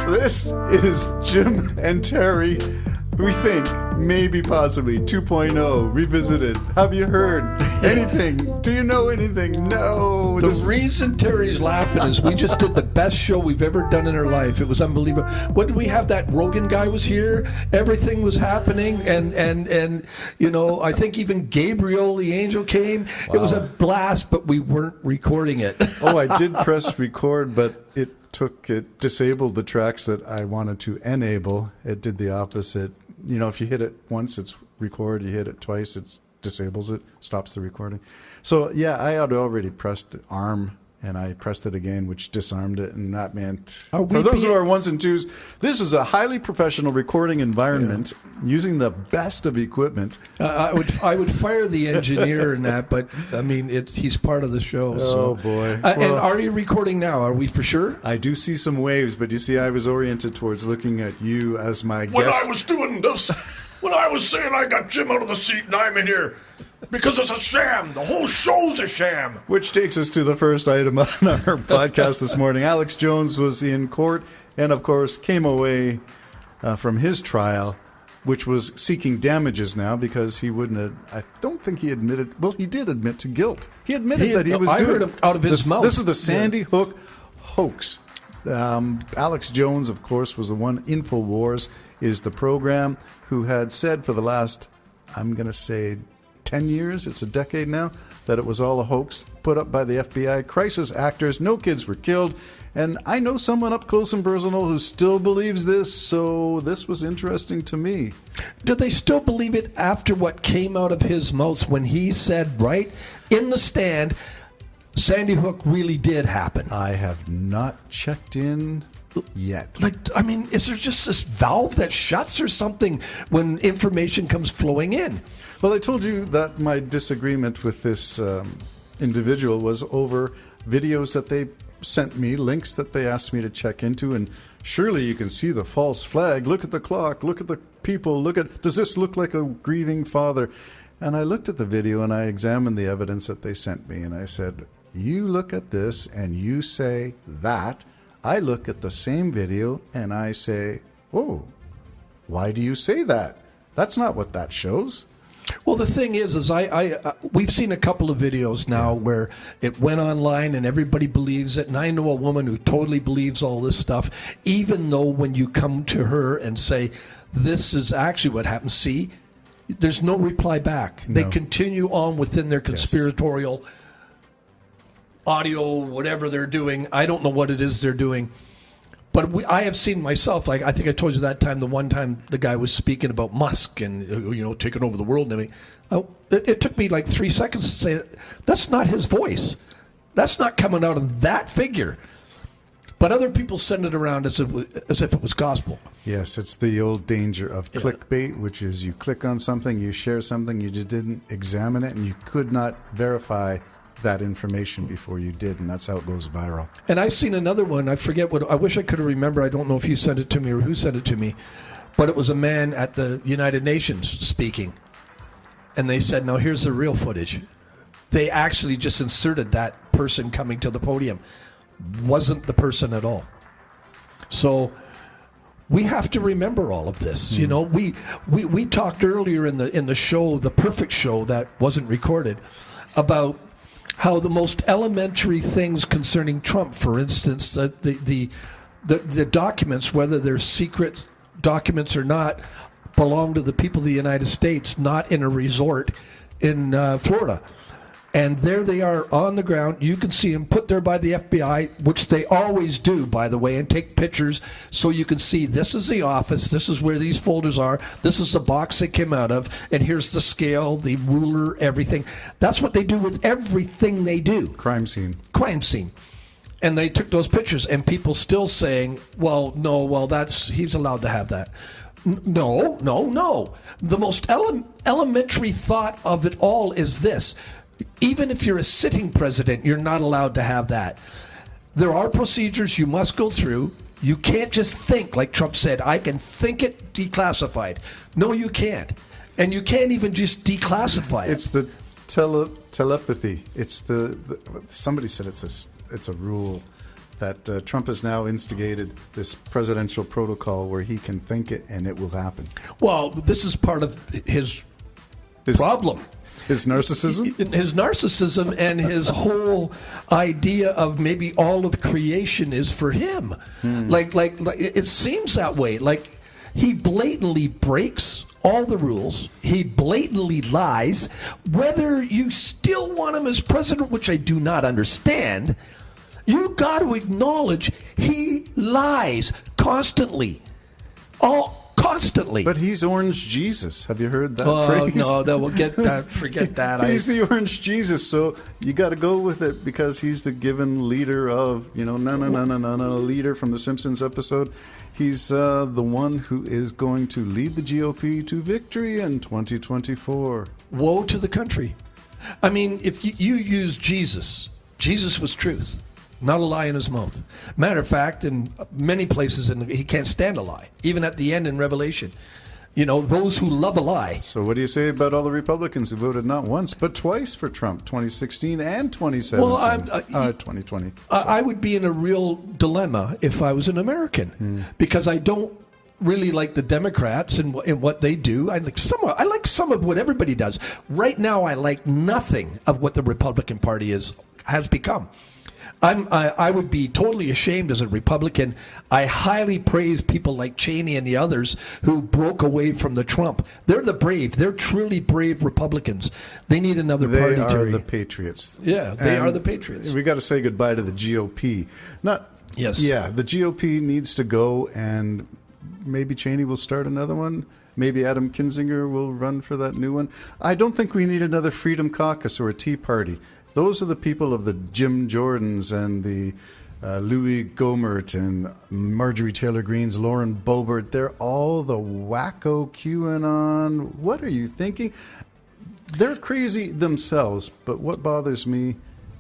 This is Jim and Terry. We think maybe possibly 2.0 revisited. Have you heard anything? Do you know anything? No. The reason Terry's laughing is we just did the best show we've ever done in our life. It was unbelievable. What did we have? That Rogan guy was here. Everything was happening, and you know, I think even Gabriel the angel came. Wow. It was a blast, but we weren't recording it. Oh, I did press record, but it disabled the tracks that I wanted to enable. It did the opposite. You know, if you hit it once, it's record. You hit it twice, it disables it, stops the recording. So, yeah, I had already pressed arm, and I pressed it again, which disarmed it, and that meant, for those who are ones and twos, this is a highly professional recording environment using the best of equipment. I would fire the engineer in that, but, I mean, he's part of the show. Oh, boy. And are you recording now? Are we for sure? I do see some waves, but you see, I was oriented towards looking at you as my guest. When I was doing this, when I was saying I got Jim out of the seat and I'm in here, because it's a sham. The whole show's a sham. Which takes us to the first item on our podcast this morning. Alex Jones was in court and, of course, came away from his trial, which was seeking damages now because he wouldn't have, I don't think he admitted, well, he did admit to guilt. He admitted that he was doing. I heard him out of his mouth. This is the Sandy Hook hoax. Alex Jones, of course, was the one. InfoWars is the program who had said for the last, I'm going to say, 10 years, it's a decade now, that it was all a hoax put up by the FBI. Crisis actors, no kids were killed. And I know someone up close and personal who still believes this, so this was interesting to me. Do they still believe it after what came out of his mouth when he said right in the stand, Sandy Hook really did happen? I have not checked in yet. Like, I mean, is there just this valve that shuts or something when information comes flowing in? Well, I told you that my disagreement with this individual was over videos that they sent me, links that they asked me to check into, and surely you can see the false flag. Look at the clock, look at the people, does this look like a grieving father? And I looked at the video and I examined the evidence that they sent me, and I said, you look at this and you say that. I look at the same video and I say, whoa, why do you say that? That's not what that shows. Well, the thing is we've seen a couple of videos now where it went online and everybody believes it. And I know a woman who totally believes all this stuff, even though when you come to her and say, this is actually what happened, see, there's no reply back. No. They continue on within their conspiratorial audio, whatever they're doing. I don't know what it is they're doing. But I have seen myself, like I think I told you that time, the one time the guy was speaking about Musk and, you know, taking over the world and everything. It took me like 3 seconds to say, that's not his voice. That's not coming out of that figure. But other people send it around as if it was gospel. Yes, it's the old danger of clickbait, which is you click on something, you share something, you just didn't examine it, and you could not verify that information before you did, and that's how it goes viral. And I've seen another one. I forget what. I wish I could remember. I don't know if you sent it to me or who sent it to me, but it was a man at the United Nations speaking, and they said, "Now here's the real footage." They actually just inserted that person coming to the podium. Wasn't the person at all. So we have to remember all of this. You know, we talked earlier in the show, the perfect show that wasn't recorded, about how the most elementary things concerning Trump, for instance, the documents, whether they're secret documents or not, belong to the people of the United States, not in a resort in Florida. And there they are on the ground. You can see them put there by the FBI, which they always do, by the way, and take pictures so you can see this is the office, this is where these folders are, this is the box they came out of, and here's the scale, the ruler, everything. That's what they do with everything they do. Crime scene. And they took those pictures, and people still saying, he's allowed to have that. No. The most elementary thought of it all is this. Even if you're a sitting president, you're not allowed to have that. There are procedures you must go through. You can't just think, like Trump said, I can think it declassified. No, you can't. And you can't even just declassify it. It's the telepathy. It's the somebody said it's a rule that Trump has now instigated this presidential protocol where he can think it and it will happen. Well, this is part of his problem. His narcissism? His narcissism and his whole idea of maybe all of creation is for him. Like it seems that way. Like he blatantly breaks all the rules. He blatantly lies. Whether you still want him as president, which I do not understand, you got to acknowledge he lies constantly. Constantly. But he's Orange Jesus. Have you heard that phrase? No, we'll get that. Forget that. He's the Orange Jesus, so you got to go with it because he's the given leader of, leader from the Simpsons episode. He's the one who is going to lead the GOP to victory in 2024. Woe to the country. I mean, if you use Jesus was truth. Not a lie in his mouth. Matter of fact, in many places, he can't stand a lie. Even at the end in Revelation. Those who love a lie. So what do you say about all the Republicans who voted not once, but twice for Trump, 2016 and 2017? 2020. I would be in a real dilemma if I was an American. Because I don't really like the Democrats and what they do. I like some of what everybody does. Right now, I like nothing of what the Republican Party has become. I would be totally ashamed as a Republican. I highly praise people like Cheney and the others who broke away from the Trump. They're the brave. They're truly brave Republicans. They need another party, They are Jerry. the patriots. Yeah, they are the patriots. We got to say goodbye to the GOP. Yes. Yeah, the GOP needs to go, and maybe Cheney will start another one. Maybe Adam Kinzinger will run for that new one. I don't think we need another Freedom Caucus or a Tea Party. Those are the people of the Jim Jordans and the Louis Gohmert and Marjorie Taylor Greene's, Lauren Boebert. They're all the wacko QAnon. What are you thinking? They're crazy themselves, but what bothers me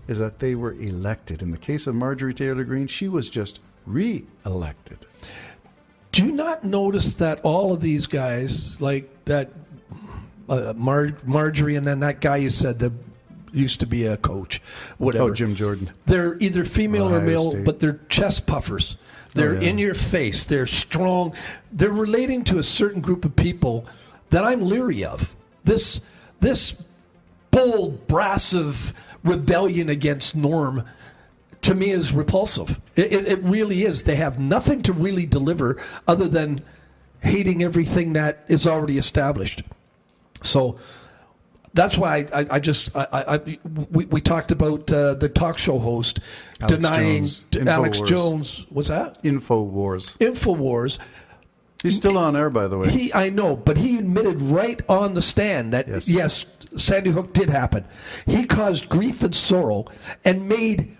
is that they were elected. In the case of Marjorie Taylor Greene, she was just re-elected. Do you not notice that all of these guys, like that Marjorie and then that guy you said that used to be a coach, whatever. Oh, Jim Jordan. They're either female Ohio or male, State. but they're chest puffers. They're in your face. They're strong. They're relating to a certain group of people that I'm leery of. This bold, brassive rebellion against norm, to me, is repulsive. It really is. They have nothing to really deliver other than hating everything that is already established. So that's why we talked about the talk show host denying Alex Jones. What's that? InfoWars. He's still on air, by the way. I know, but he admitted right on the stand that yes, Sandy Hook did happen. He caused grief and sorrow and made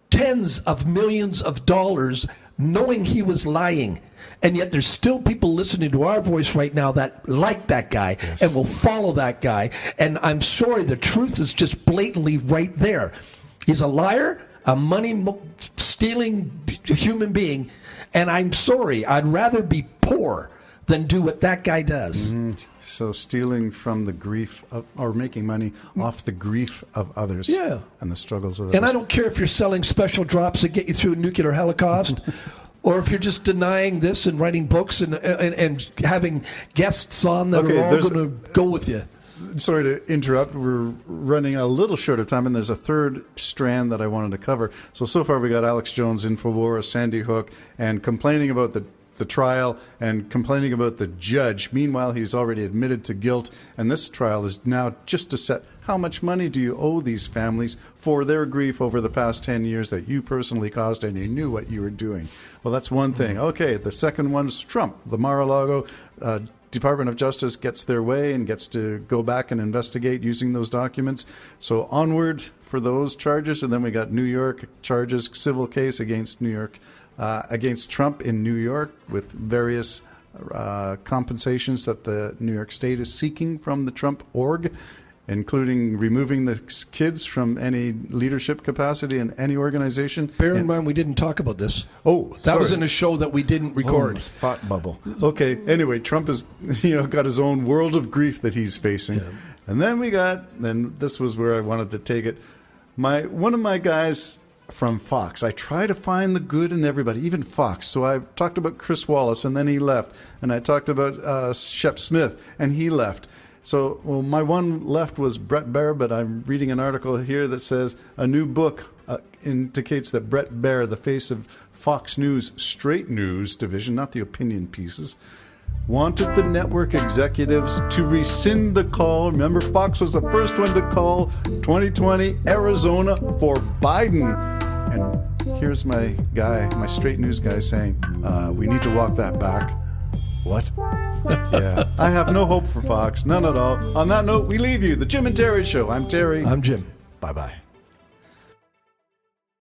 tens of millions of dollars knowing he was lying. And yet there's still people listening to our voice right now that like that guy and will follow that guy. And I'm sorry, the truth is just blatantly right there. He's a liar, a money-stealing human being. And I'm sorry, I'd rather be poor than do what that guy does. So stealing from the grief of, or making money off the grief of others and the struggles of others. And I don't care if you're selling special drops that get you through a nuclear holocaust or if you're just denying this and writing books and having guests on that are all going to go with you. Sorry to interrupt. We're running a little short of time, and there's a third strand that I wanted to cover. So far we got Alex Jones, InfoWars, Sandy Hook, and complaining about the trial and complaining about the judge. Meanwhile, he's already admitted to guilt, and this trial is now just to set how much money do you owe these families for their grief over the past 10 years that you personally caused and you knew what you were doing. Well, that's one thing. Okay, the second one's Trump. The Mar-a-Lago Department of Justice gets their way and gets to go back and investigate using those documents. So onward for those charges, and then we got New York charges, civil case against New York, against Trump in New York with various compensations that the New York State is seeking from the Trump org, including removing the kids from any leadership capacity in any organization. Bear in mind, we didn't talk about this. Oh, that was in a show that we didn't record. Thought bubble. Okay. Anyway, Trump has got his own world of grief that he's facing, and then this was where I wanted to take it. One of my guys from Fox. I try to find the good in everybody, even Fox. So I talked about Chris Wallace, and then he left. And I talked about Shep Smith, and he left. So, well, my one left was Brett Baier, but I'm reading an article here that says a new book indicates that Brett Baier, the face of Fox News straight news division, not the opinion pieces, wanted the network executives to rescind the call. Remember, Fox was the first one to call 2020 Arizona for Biden. And here's my guy, my straight news guy, saying, we need to walk that back. What? Yeah. I have no hope for Fox. None at all. On that note, we leave you. The Jim and Terry Show. I'm Terry. I'm Jim. Bye-bye.